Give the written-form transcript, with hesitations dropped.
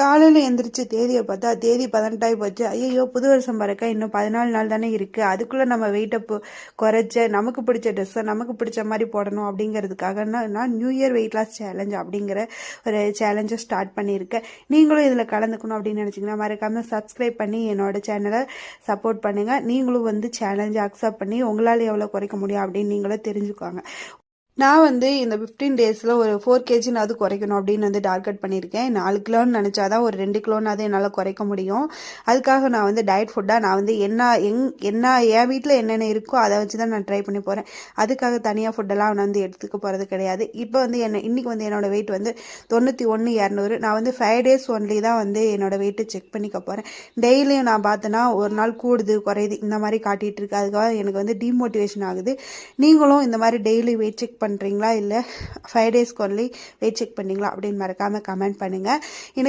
காலையில் எந்திரிச்சு தேதியை பார்த்தா தேதி 18 போச்சு. ஐயோ, புது வருஷம் பிறக்க இன்னும் 14 நாள் தானே இருக்குது. அதுக்குள்ளே நம்ம வெயிட்டை குறைச்ச நமக்கு பிடிச்ச ட்ரெஸ்ஸை நமக்கு பிடிச்ச மாதிரி போடணும் அப்படிங்கிறதுக்காக நான் new year weight loss challenge அப்படிங்கிற ஒரு சேலஞ்சை ஸ்டார்ட் பண்ணியிருக்கேன். நீங்களும் இதில் கலந்துக்கணும் அப்படின்னு நினச்சிங்கன்னா மறக்காமல் சப்ஸ்கிரைப் பண்ணி என்னோட சேனலை சப்போர்ட் பண்ணுங்கள். நீங்களும் சேலஞ்சை அக்செப்ட் பண்ணி உங்களால் எவ்வளோ குறைக்க முடியும் அப்படின்னு நீங்களும் தெரிஞ்சுக்கோங்க. நான் இந்த 15 டேஸில் ஒரு 4 kg குறைக்கணும் அப்படின்னு டார்கெட் பண்ணியிருக்கேன். 4 கிலோன்னு நினச்சாதான் ஒரு 2 கிலோன்னாவது என்னால் குறைக்க முடியும். அதுக்காக நான் டயட் ஃபுட்டாக நான் என்ன என் வீட்டில் என்னென்ன இருக்கோ அதை வச்சு தான் நான் ட்ரை பண்ணி போகிறேன். அதுக்காக தனியாக ஃபுட்டெல்லாம் நான் எடுத்துக்க போகிறது கிடையாது. இப்போ இன்றைக்கி என்னோடய வெயிட் 91,200. நான் 5 days ஒன்லி தான் என்னோடய வெயிட்டை செக் பண்ணிக்க போகிறேன். டெய்லியும் நான் பார்த்தேன்னா ஒரு நாள் கூடுது குறையுது இந்த மாதிரி காட்டிகிட்டு இருக்கு. அதுக்காக எனக்கு டிமோட்டிவேஷன் ஆகுது. நீங்களும் இந்த மாதிரி டெய்லி வெயிட் செக் பண்ணுறீங்களா இல்லை 5 days ஒன்லி வெயிட் செக் பண்ணீங்களா அப்படின்னு மறக்காமல் கமெண்ட் பண்ணுங்கள். எனக்கு